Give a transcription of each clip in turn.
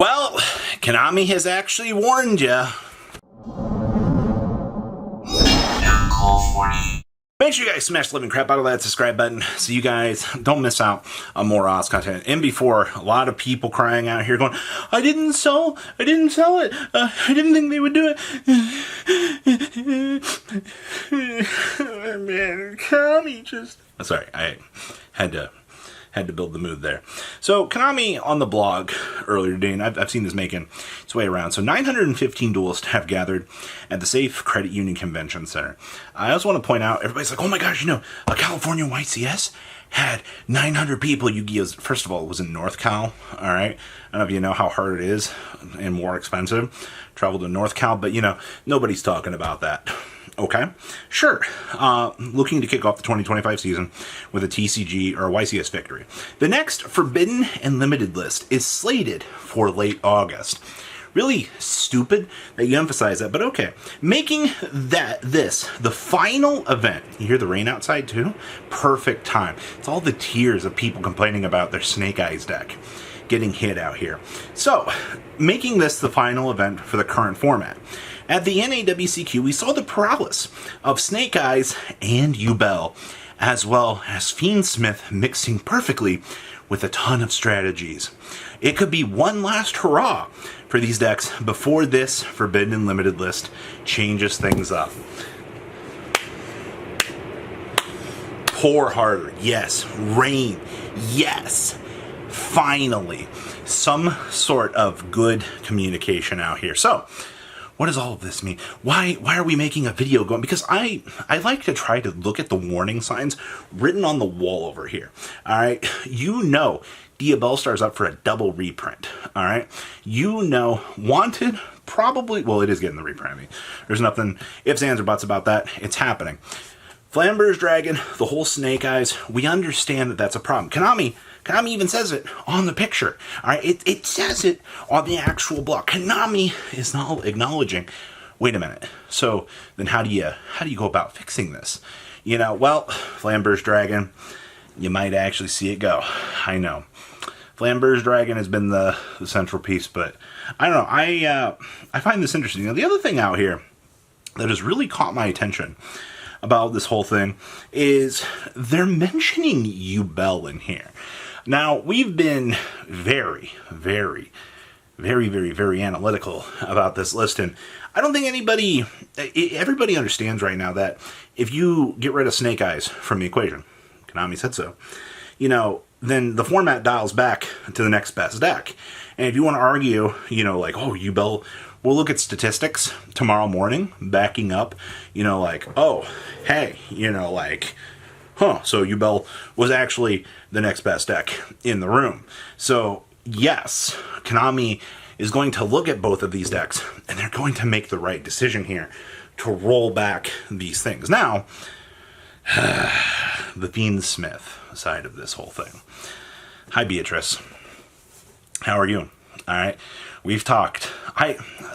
Well, Konami has actually warned you. Make sure you guys smash the living crap out of that subscribe button so you guys don't miss out on more Oz content. And before, a lot of people crying out here going, I didn't sell it. I didn't think they would do it. Man, Konami just... Sorry, I had to build the mood there. So Konami on the blog earlier today, and I've seen this making its way around. So 915 duelists have gathered at the Safe Credit Union Convention Center. I also want to point out, everybody's like, oh my gosh, a California YCS had 900 people. Yu-Gi-Oh's, first of all, it was in North Cal, all right? I don't know if you know how hard it is and more expensive. Travel to North Cal, but nobody's talking about that. Okay, sure. Looking to kick off the 2025 season with a TCG or a YCS victory. The next Forbidden and Limited list is slated for late August. Really stupid that you emphasize that, but okay. Making this the final event. You hear the rain outside too? Perfect time. It's all the tears of people complaining about their Snake Eyes deck getting hit out here. So, making this the final event for the current format. At the NAWCQ, we saw the prowess of Snake Eyes and Yubel, as well as Fiendsmith mixing perfectly with a ton of strategies. It could be one last hurrah for these decks before this Forbidden and Limited list changes things up. Pour harder, yes. Rain, yes. Finally, some sort of good communication out here. So, what does all of this mean? Why are we making a video going? Because I like to try to look at the warning signs written on the wall over here. All right, Dia Bellstar's up for a double reprint. All right, Wanted probably. Well, it is getting the reprint. I mean, there's nothing ifs, ands, or buts about that. It's happening. Flamber's Dragon, the whole Snake Eyes. We understand that that's a problem. Konami even says it on the picture. All right, it says it on the actual block. Konami is not acknowledging. Wait a minute. So then, how do you go about fixing this? Well, Flamber's Dragon, you might actually see it go. I know, Flamber's Dragon has been the central piece, but I don't know. I find this interesting. The other thing out here that has really caught my attention about this whole thing is they're mentioning Yubel in here. Now, we've been very, very, very, very, very analytical about this list, and I don't think everybody understands right now that if you get rid of Snake Eyes from the equation, Konami said so, then the format dials back to the next best deck. And if you want to argue, Yubel, we'll look at statistics tomorrow morning, backing up, so Yubel was actually the next best deck in the room. So, yes, Konami is going to look at both of these decks, and they're going to make the right decision here to roll back these things. Now, the Fiendsmith side of this whole thing. Hi, Beatrice. How are you? All right. We've talked.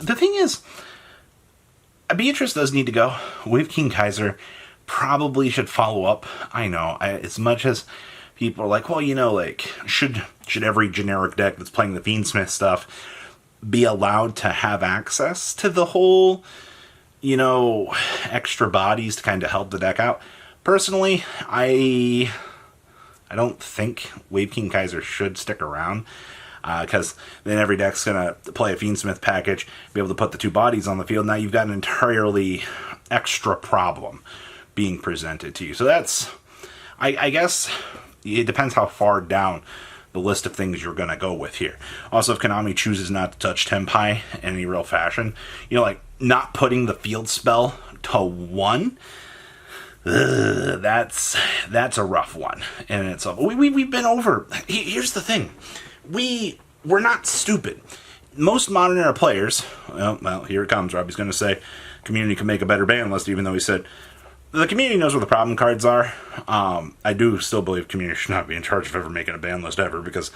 The thing is, Beatrice does need to go. With King Kaiser, probably should follow up. I know, as much as people are like, well, should every generic deck that's playing the Fiendsmith stuff be allowed to have access to the whole, extra bodies to kind of help the deck out? Personally, I don't think Wave King Kaiser should stick around. Because then every deck's going to play a Fiendsmith package, be able to put the two bodies on the field. Now you've got an entirely extra problem being presented to you. So that's, I guess, it depends how far down the list of things you're going to go with here. Also, if Konami chooses not to touch Tenpai in any real fashion, not putting the field spell to 1, that's a rough one in itself. We've been over. Here's the thing. We're not stupid. Most modern era players, well, here it comes. Robbie's going to say community can make a better ban list, even though he said the community knows where the problem cards are. I do still believe community should not be in charge of ever making a ban list ever, because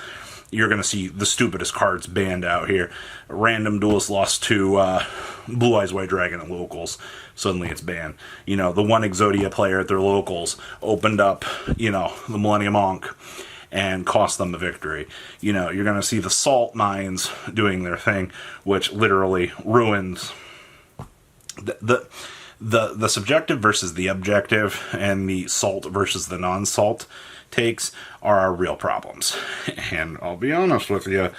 you're going to see the stupidest cards banned out here. A random duelist lost to Blue Eyes White Dragon at locals. Suddenly it's banned. The one Exodia player at their locals opened up, the Millennium Monk. and cost them the victory. You know, you're going to see the salt mines doing their thing, which literally ruins the subjective versus the objective, and the salt versus the non-salt takes are our real problems. And I'll be honest with you,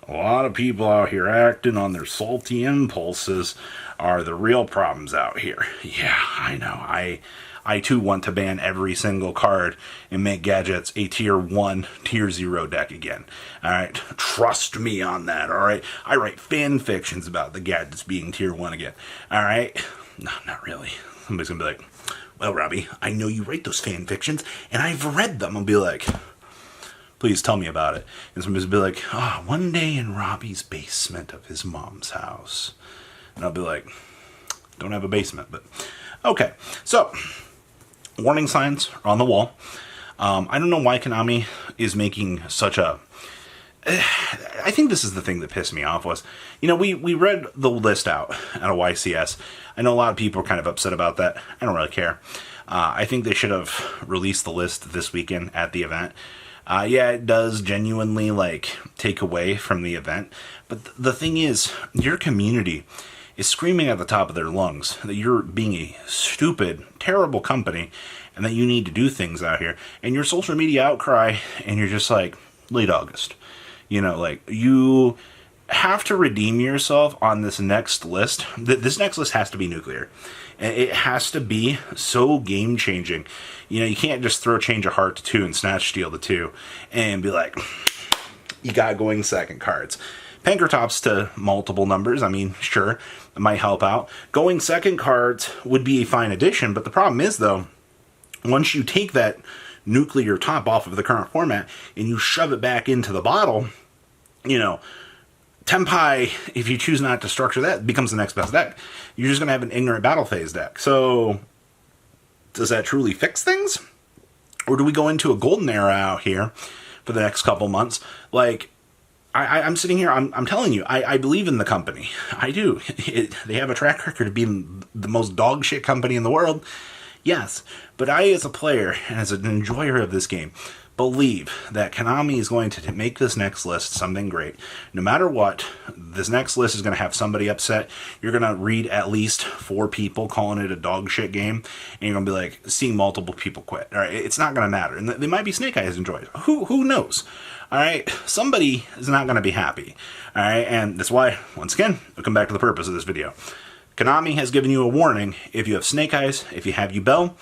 a lot of people out here acting on their salty impulses are the real problems out here. Yeah, I know. I too want to ban every single card and make gadgets a tier 1, tier 0 deck again. Alright? Trust me on that, alright? I write fan fictions about the gadgets being tier 1 again. Alright? No, not really. Somebody's gonna be like, well, Robbie, I know you write those fan fictions, and I've read them. I'll be like, please tell me about it. And somebody's gonna be like, oh, one day in Robbie's basement of his mom's house. And I'll be like, don't have a basement, but okay. So, warning signs are on the wall. I don't know why Konami is making such a... I think this is the thing that pissed me off was, you know, we read the list out at a YCS. I know a lot of people are kind of upset about that. I don't really care. I think they should have released the list this weekend at the event. Yeah, it does genuinely, like, take away from the event. But the thing is, your community is screaming at the top of their lungs that you're being a stupid, terrible company and that you need to do things out here. And your social media outcry, and you're just like, late August. You know, like, you have to redeem yourself on this next list. This next list has to be nuclear. It has to be so game-changing. You know, you can't just throw Change of Heart to 2 and Snatch Steal to 2 and be like, you got going second cards. Pankratops to multiple numbers, I mean, sure, it might help out. Going second cards would be a fine addition, but the problem is, though, once you take that nuclear top off of the current format and you shove it back into the bottle, you know, Tenpai, if you choose not to structure that, becomes the next best deck. You're just going to have an ignorant battle phase deck. So, does that truly fix things? Or do we go into a golden era out here for the next couple months? Like, I'm sitting here, I'm telling you, I believe in the company. I do. They have a track record of being the most dog shit company in the world. Yes, but I, as a player, and as an enjoyer of this game, believe that Konami is going to make this next list something great. No matter what, this next list is going to have somebody upset. You're going to read at least 4 people calling it a dog shit game, and you're going to be like, seeing multiple people quit. All right, it's not going to matter. And they might be Snake Eyes enjoyed. Who knows? All right, somebody is not going to be happy. All right, and that's why, once again, I'll come back to the purpose of this video. Konami has given you a warning. If you have Snake Eyes, if you have Yubel,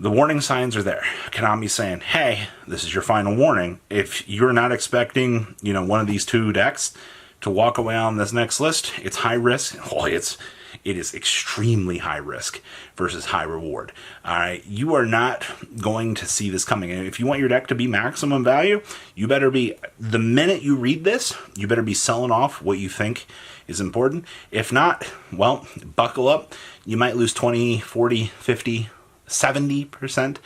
the warning signs are there. Konami's saying, hey, this is your final warning. If you're not expecting, you know, one of these 2 decks to walk away on this next list, it's high risk. Well, it is extremely high risk versus high reward. All right, you are not going to see this coming. And if you want your deck to be maximum value, you better be, the minute you read this, you better be selling off what you think is important. If not, well, buckle up. You might lose 20, 40, 50, 70%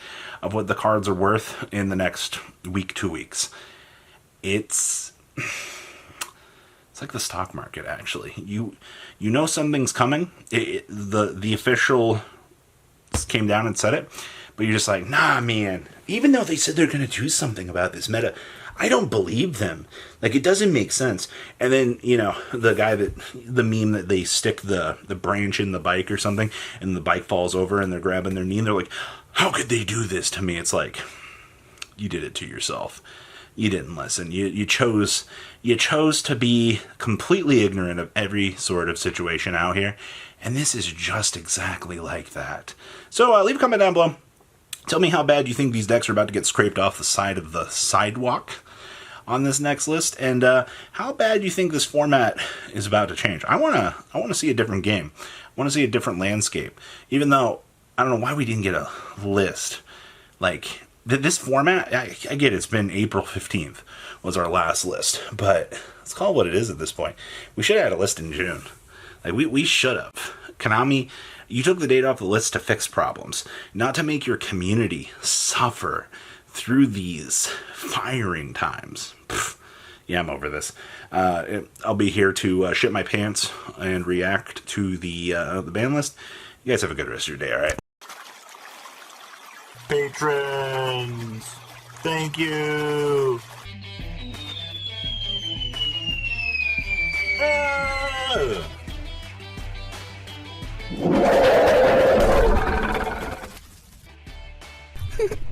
of what the cards are worth in the next week, 2 weeks. It's like the stock market, actually. You know something's coming. The official came down and said it, but you're just like, nah, man. Even though they said they're going to do something about this meta, I don't believe them. Like, it doesn't make sense. And then, you know, the meme that they stick the branch in the bike or something, and the bike falls over and they're grabbing their knee and they're like, how could they do this to me? It's like, you did it to yourself. You didn't listen. You chose to be completely ignorant of every sort of situation out here. And this is just exactly like that. So leave a comment down below. Tell me how bad you think these decks are about to get scraped off the side of the sidewalk on this next list, and how bad you think this format is about to change. I wanna see a different game. I want to see a different landscape. Even though I don't know why we didn't get a list. Like, this format, I get it's been April 15th was our last list, but let's call it what it is at this point. We should have had a list in June. Like, we should have. Konami, you took the date off the list to fix problems, not to make your community suffer through these firing times. Pfft. Yeah, I'm over this. I'll be here to shit my pants and react to the ban list. You guys have a good rest of your day, all right? Patrons! Thank you.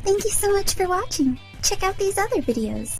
Thank you so much for watching. Check out these other videos.